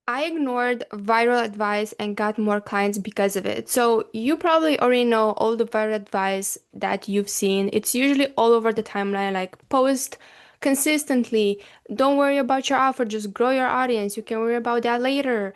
I ignored viral advice and got more clients because of it. So you probably already know all the viral advice that you've seen. It's usually all over the timeline, like post consistently. Don't worry about your offer, just grow your audience. You can worry about that later.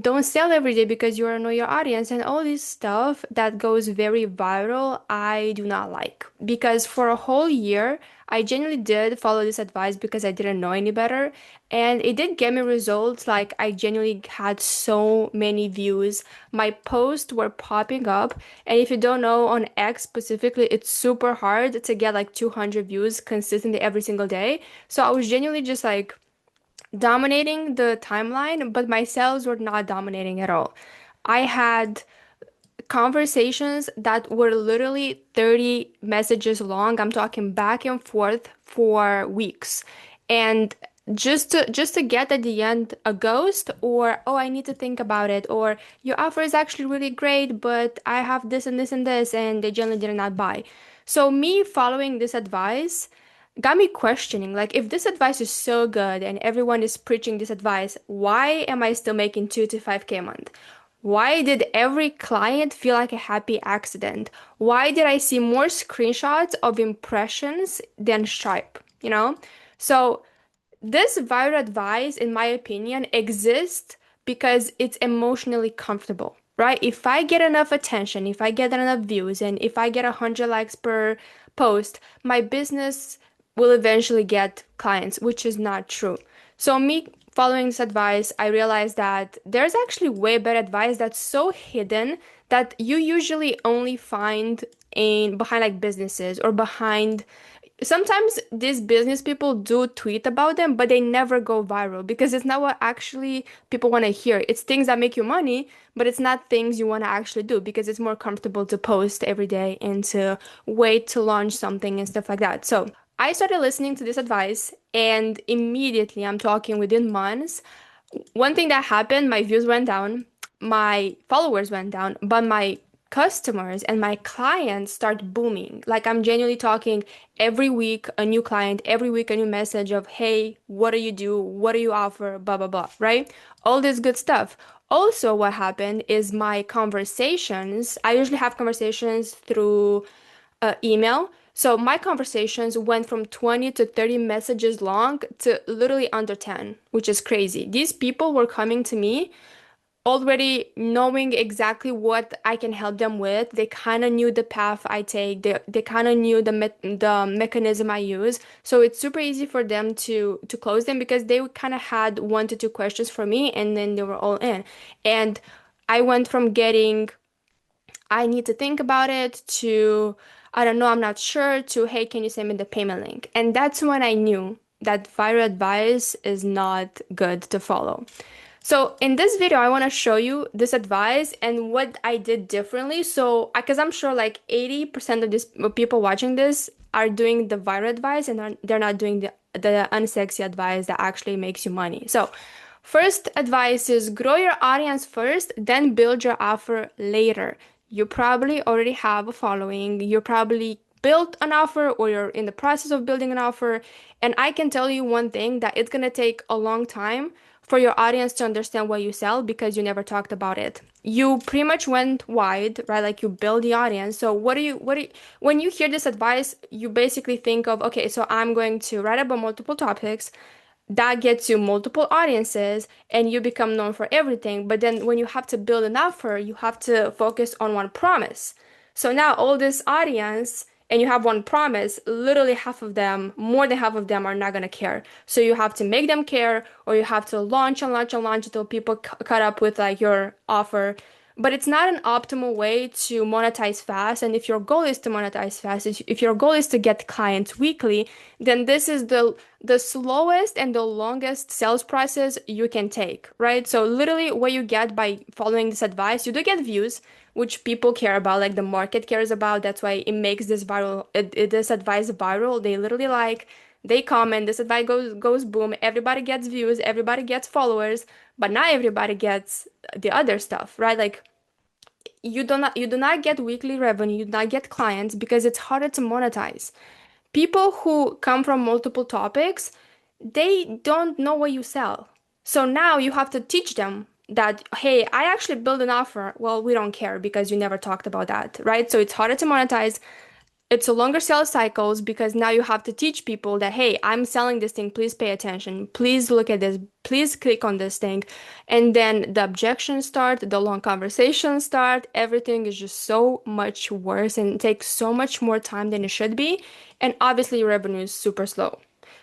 Don't sell every day because you know your audience and all this stuff that goes very viral. I do not like because for a whole year I genuinely did follow this advice because I didn't know any better, and it did get me results. Like, I genuinely had so many views, my posts were popping up, and if you don't know, on X specifically, it's super hard to get like 200 views consistently every single day. So I was genuinely just like dominating the timeline, but my sales were not dominating at all. I had conversations that were literally 30 messages long. I'm talking back and forth for weeks. And just to get at the end a ghost, or oh, I need to think about it, or your offer is actually really great, but I have this and this and this, and they generally did not buy. So me following this advice got me questioning, like, if this advice is so good and everyone is preaching this advice, why am I still making 2 to 5K a month? Why did every client feel like a happy accident? Why did I see more screenshots of impressions than Stripe? So this viral advice, in my opinion, exists because it's emotionally comfortable, right? If I get enough attention, if I get enough views, and if I get 100 likes per post, my business will eventually get clients, which is not true. So, me following this advice, I realized that there's actually way better advice that's so hidden that you usually only find in behind like businesses or behind. Sometimes these business people do tweet about them, but they never go viral because it's not what actually people want to hear. It's things that make you money, but it's not things you want to actually do because it's more comfortable to post every day and to wait to launch something and stuff like that. So I started listening to this advice, and immediately, I'm talking within months, one thing that happened, my views went down, my followers went down, but my customers and my clients start booming. Like, I'm genuinely talking every week a new client, every week a new message of, hey, what do you do? What do you offer? Blah, blah, blah, right? All this good stuff. Also, what happened is my conversations, I usually have conversations through email. So my conversations went from 20 to 30 messages long to literally under 10, which is crazy. These people were coming to me already knowing exactly what I can help them with. They kind of knew the path I take. They kind of knew the mechanism I use. So it's super easy for them to close them because they kind of had 1 to 2 questions for me, and then they were all in. And I went from getting I need to think about it to I don't know, I'm not sure to hey, can you send me the payment link? And that's when I knew that viral advice is not good to follow. So in this video, I want to show you this advice and what I did differently. So, because I'm sure like 80% of these people watching this are doing the viral advice and they're not doing the unsexy advice that actually makes you money. So, first advice is grow your audience first, then build your offer later. You probably already have a following. You probably built an offer or you're in the process of building an offer. And I can tell you one thing, that it's going to take a long time for your audience to understand what you sell because you never talked about it. You pretty much went wide, right? Like, you build the audience. So when you hear this advice, you basically think of, okay, so I'm going to write about multiple topics that gets you multiple audiences and you become known for everything. But then when you have to build an offer, you have to focus on one promise. So now all this audience and you have one promise, literally half of them, more than half of them are not going to care. So you have to make them care, or you have to launch and launch and launch until people cut up with like your offer. But it's not an optimal way to monetize fast. And if your goal is to monetize fast, if your goal is to get clients weekly, then this is the slowest and the longest sales process you can take, right? So literally what you get by following this advice, you do get views, which people care about, like the market cares about. That's why it makes this advice viral. They literally they comment, this advice goes boom, everybody gets views, everybody gets followers, but not everybody gets the other stuff, right? Like, you do not get weekly revenue, you do not get clients because it's harder to monetize. People who come from multiple topics, they don't know what you sell. So now you have to teach them that, hey, I actually built an offer. Well, we don't care because you never talked about that, right? So it's harder to monetize. It's a longer sales cycles because now you have to teach people that, hey, I'm selling this thing. Please pay attention. Please look at this. Please click on this thing. And then the objections start, the long conversations start. Everything is just so much worse and it takes so much more time than it should be. And obviously, your revenue is super slow.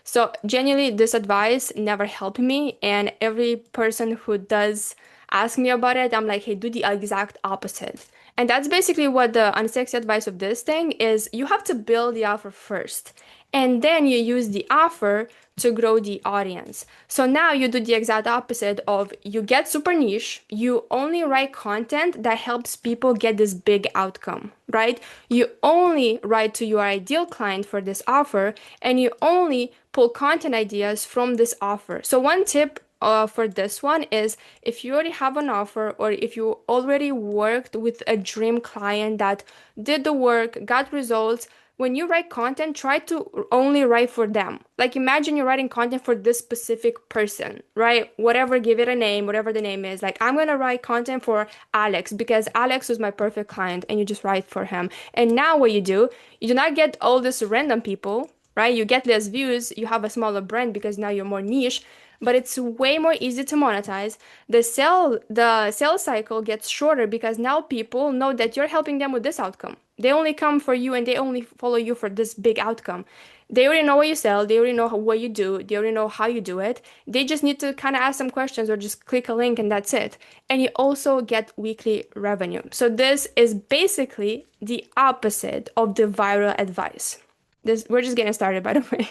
So genuinely, this advice never helped me. And every person who does ask me about it, I'm like, hey, do the exact opposite. And that's basically what the unsexy advice of this thing is. You have to build the offer first, and then you use the offer to grow the audience. So now you do the exact opposite of you get super niche, you only write content that helps people get this big outcome, right? You only write to your ideal client for this offer, and you only pull content ideas from this offer. So one tip for this one is if you already have an offer or if you already worked with a dream client that did the work, got results, when you write content, try to only write for them. Like imagine you're writing content for this specific person, right? Whatever, give it a name, whatever the name is. Like I'm gonna write content for Alex because Alex was my perfect client and you just write for him. And now what you do not get all this random people, right? You get less views, you have a smaller brand because now you're more niche, but it's way more easy to monetize. The sales cycle gets shorter because now people know that you're helping them with this outcome. They only come for you and they only follow you for this big outcome. They already know what you sell, they already know what you do, they already know how you do it. They just need to kind of ask some questions or just click a link and that's it. And you also get weekly revenue. So this is basically the opposite of the viral advice. This we're just getting started, by the way.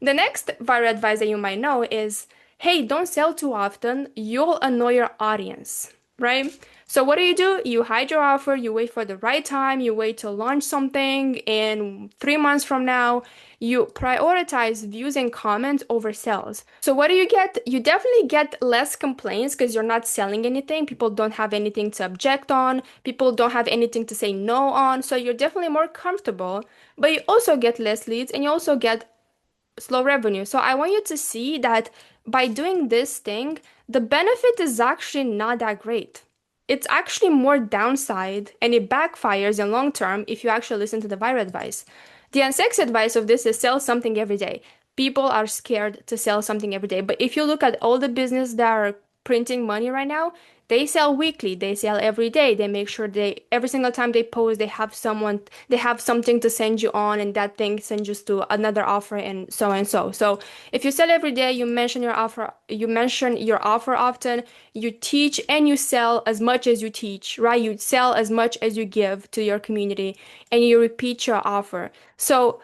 The next viral advice that you might know is, hey, don't sell too often. You'll annoy your audience, right? So what do? You hide your offer, you wait for the right time, you wait to launch something, and 3 months from now, you prioritize views and comments over sales. So what do you get? You definitely get less complaints because you're not selling anything. People don't have anything to object on. People don't have anything to say no on. So you're definitely more comfortable, but you also get less leads and you also get slow revenue. So I want you to see that by doing this thing, the benefit is actually not that great. It's actually more downside and it backfires in long term if you actually listen to the viral advice. The unsexy advice of this is sell something every day. People are scared to sell something every day. But if you look at all the business that are printing money right now, they sell weekly, they sell every day. They make sure they every single time they post, they have something to send you on, and that thing sends you to another offer and so and so. So if you sell every day, you mention your offer often, you teach and you sell as much as you teach, right? You sell as much as you give to your community and you repeat your offer. So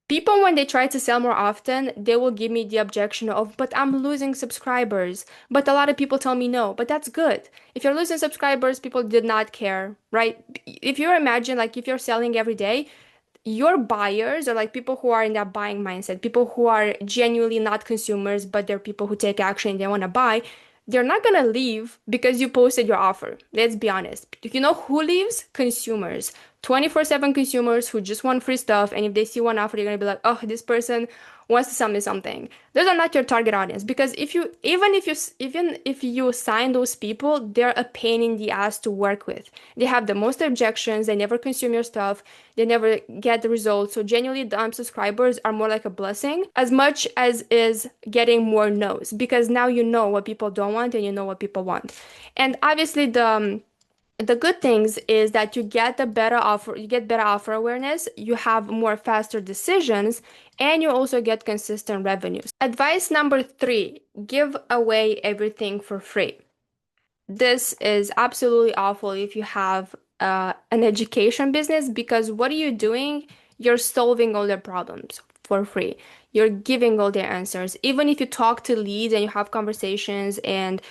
people, when they try to sell more often, they will give me the objection of, but I'm losing subscribers. But a lot of people tell me no, but that's good. If you're losing subscribers, people did not care, right? If you imagine, like, if you're selling every day, your buyers are like people who are in that buying mindset, people who are genuinely not consumers, but they're people who take action and they want to buy. They're not gonna leave because you posted your offer. Let's be honest. You know who leaves? Consumers. 24/7 consumers who just want free stuff. And if they see one offer, they're gonna be like, oh, this person wants to sell me something. Those are not your target audience because even if you sign those people, they're a pain in the ass to work with. They have the most objections, they never consume your stuff, they never get the results. So genuinely the unsubscribers are more like a blessing as much as is getting more no's because now you know what people don't want and you know what people want. And obviously the good things is that you get better offer awareness, you have more faster decisions, and you also get consistent revenues. Advice number 3, give away everything for free. This is absolutely awful if you have an education business because what are you doing? You're solving all their problems for free. You're giving all their answers. Even if you talk to leads and you have conversations and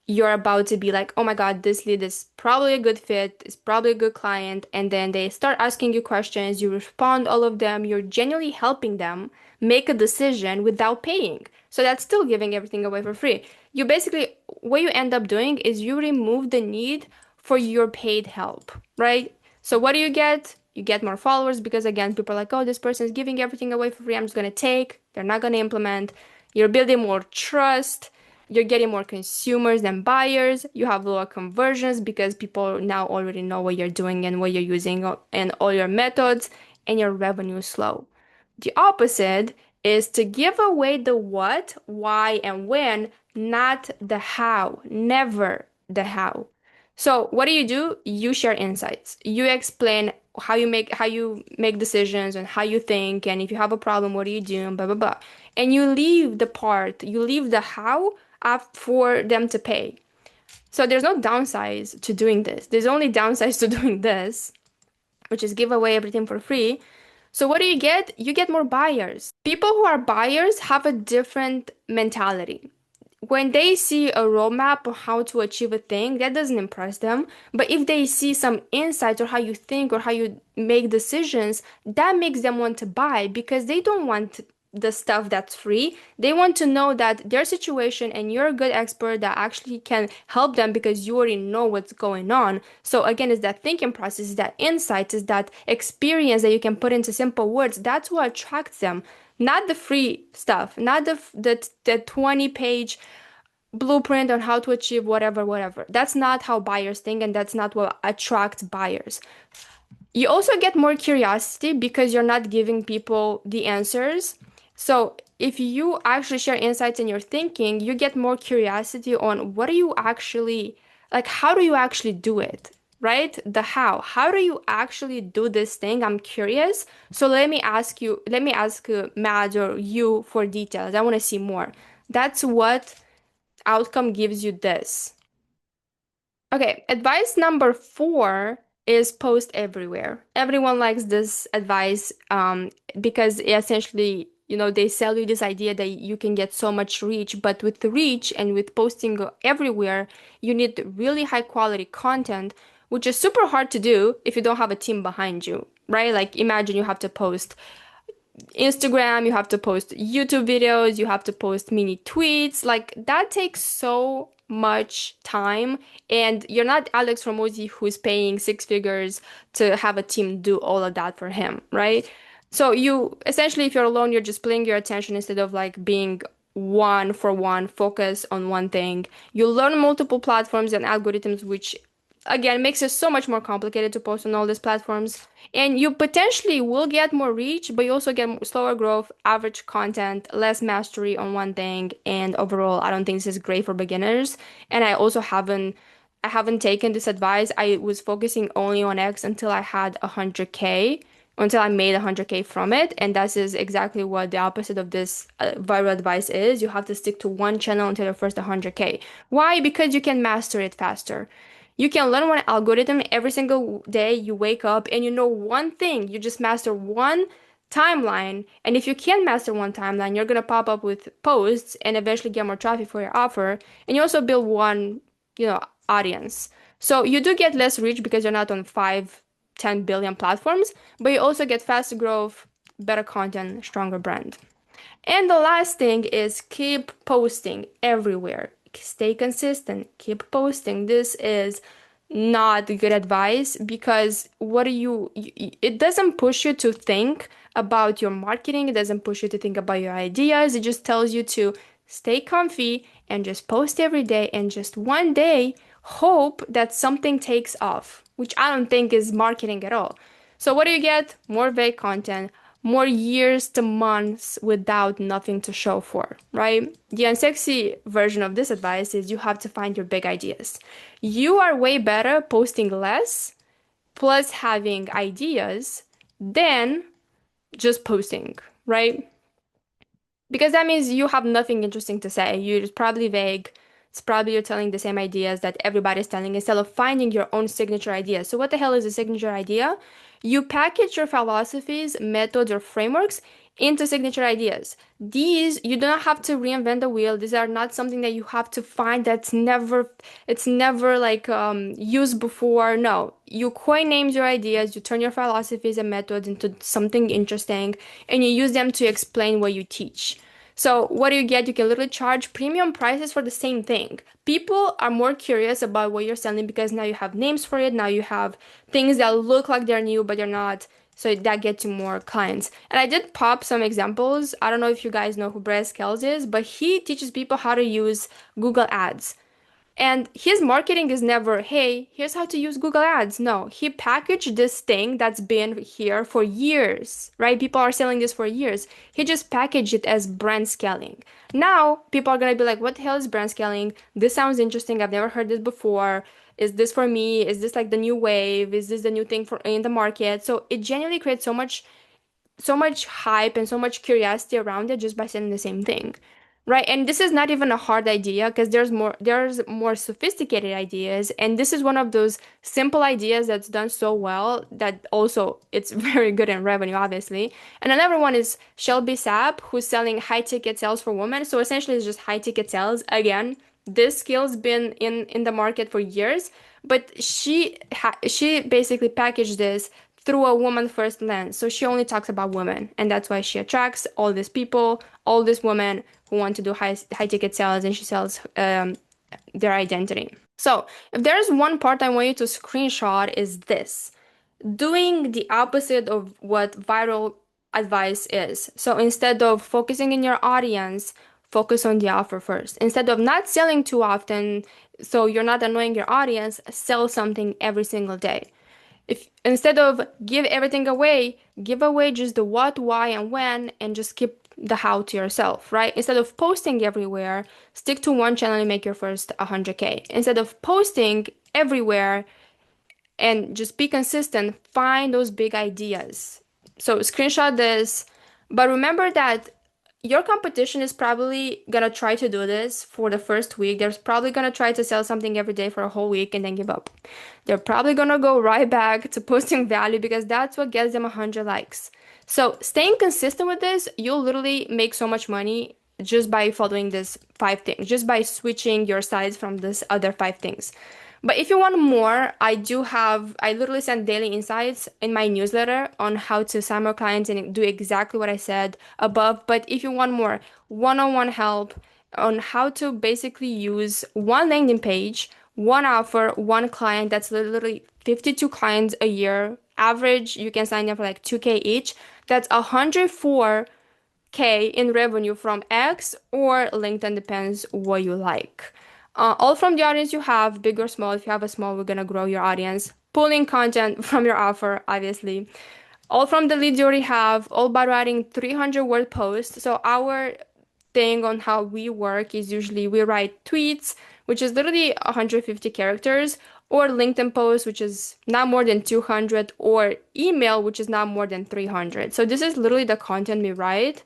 you're about to be like, oh my God, this lead is probably a good fit, is probably a good client. And then they start asking you questions, you respond all of them, you're genuinely helping them make a decision without paying. So that's still giving everything away for free. You basically, what you end up doing is you remove the need for your paid help, right? So what do you get? You get more followers because again, people are like, oh, this person is giving everything away for free. I'm just going to take. They're not going to implement. You're building more trust. You're getting more consumers than buyers. You have lower conversions because people now already know what you're doing and what you're using and all your methods, and your revenue is slow. The opposite is to give away the what, why, and when, not the how, never the how. So what do? You share insights. You explain how you make decisions and how you think, and if you have a problem, what do you do, and blah blah blah. And you leave the how up for them to pay. So there's no downsides to doing this. There's only downsides to doing this, which is give away everything for free. So what do you get? You get more buyers. People who are buyers have a different mentality. When they see a roadmap of how to achieve a thing, that doesn't impress them. But if they see some insights or how you think or how you make decisions, that makes them want to buy because they don't want the stuff that's free. They want to know that their situation and you're a good expert that actually can help them because you already know what's going on. So again, it's that thinking process, is that insight, is that experience that you can put into simple words. That's what attracts them. Not the free stuff, not the 20-page blueprint on how to achieve whatever. That's not how buyers think, and that's not what attracts buyers. You also get more curiosity because you're not giving people the answers. So if you actually share insights in your thinking, you get more curiosity on what do you actually, like, how do you actually do it? Right? The how. How do you actually do this thing? I'm curious. So let me ask Matt or you for details. I want to see more. That's what outcome gives you this. Okay, advice number 4 is post everywhere. Everyone likes this advice because essentially, they sell you this idea that you can get so much reach, but with the reach and with posting everywhere, you need really high quality content, which is super hard to do if you don't have a team behind you, right? Like imagine you have to post Instagram, you have to post YouTube videos, you have to post mini tweets. Like that takes so much time. And you're not Alex Hormozy who's paying 6 figures to have a team do all of that for him, right? So you essentially, if you're alone, you're just playing your attention instead of like being one for one, focus on one thing. You learn multiple platforms and algorithms, which again makes it so much more complicated to post on all these platforms. And you potentially will get more reach, but you also get slower growth, average content, less mastery on one thing, and overall, I don't think this is great for beginners. And I haven't taken this advice. I was focusing only on X until I had 100K, until I made 100K from it. And that is exactly what the opposite of this viral advice is. You have to stick to one channel until your first 100K. Why? Because you can master it faster. You can learn one algorithm every single day. You wake up and you know one thing. You just master one timeline. And if you can master one timeline, you're going to pop up with posts and eventually get more traffic for your offer. And you also build one, audience. So you do get less reach because you're not on 5, 10 billion platforms, but you also get faster growth, better content, stronger brand. And the last thing is keep posting everywhere. Stay consistent. Keep posting. This is not good advice because it doesn't push you to think about your marketing. It doesn't push you to think about your ideas. It just tells you to stay comfy and just post every day and just one day hope that something takes off, which I don't think is marketing at all. So what do you get? More vague content, more years to months without nothing to show for, right? The unsexy version of this advice is you have to find your big ideas. You are way better posting less plus having ideas than just posting, right? Because that means you have nothing interesting to say. You're probably vague. It's probably you're telling the same ideas that everybody's telling instead of finding your own signature idea. So what the hell is a signature idea? You package your philosophies, methods, or frameworks into signature ideas. These, you do not have to reinvent the wheel. These are not something that you have to find it's never like used before. No, you coin names your ideas, you turn your philosophies and methods into something interesting, and you use them to explain what you teach. So what do you get? You can literally charge premium prices for the same thing. People are more curious about what you're selling because now you have names for it. Now you have things that look like they're new, but they're not. so that gets you more clients. And I did pop some examples. I don't know if you guys know who Brad Scales is, but he teaches people how to use Google Ads. And his marketing is never, hey, here's how to use Google Ads. No, he packaged this thing that's been here for years, right? People are selling this for years. He just packaged it as brand scaling. Now, people are gonna be like, what the hell is brand scaling? This sounds interesting. I've never heard this before. Is this for me? Is this like the new wave? Is this the new thing for in the market? So it genuinely creates so much hype and so much curiosity around it just by saying the same thing. Right? And this is not even a hard idea because there's more sophisticated ideas, and this is one of those simple ideas that's done so well that also it's very good in revenue, obviously. And another one is Shelby Sapp, who's selling high ticket sales for women. So essentially it's just high ticket sales. Again, this skill's been in the market for years, but she basically packaged this through a woman first lens. So she only talks about women, and that's why she attracts all these people, all these women who want to do high ticket sales, and she sells their identity. So if there's one part I want you to screenshot is this: doing the opposite of what viral advice is. So instead of focusing in your audience, focus on the offer first. Instead of not selling too often, so you're not annoying your audience, sell something every single day. If instead of give everything away, give away just the what, why, and when, and just keep the how to yourself, right? Instead of posting everywhere, stick to one channel and make your first 100K. Instead of posting everywhere and just be consistent, find those big ideas. So screenshot this, but remember that your competition is probably gonna try to do this for the first week. They're probably gonna try to sell something every day for a whole week and then give up. They're probably gonna go right back to posting value because that's what gets them 100 likes. So staying consistent with this, you'll literally make so much money just by following these 5 things, just by switching your sides from this other 5 things. But if you want more, I literally send daily insights in my newsletter on how to sign more clients and do exactly what I said above. But if you want more one-on-one help on how to basically use one landing page, one offer, one client, that's literally 52 clients a year. Average, you can sign up for like 2K each. That's 104K in revenue from X or LinkedIn, depends what you like. All from the audience you have, big or small. If you have a small, we're gonna grow your audience. Pulling content from your offer, obviously. All from the leads you already have, all by writing 300-word posts. So our thing on how we work is usually we write tweets, which is literally 150 characters, or LinkedIn posts, which is not more than 200, or email, which is not more than 300. So this is literally the content we write.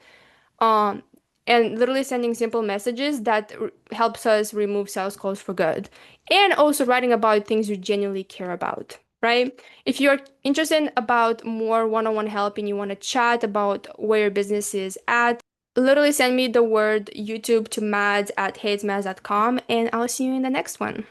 Um, and literally sending simple messages that helps us remove sales calls for good. And also writing about things you genuinely care about, right? If you're interested about more one-on-one help and you want to chat about where your business is at, literally send me the word YouTube to mads@heyitsmads.com, and I'll see you in the next one.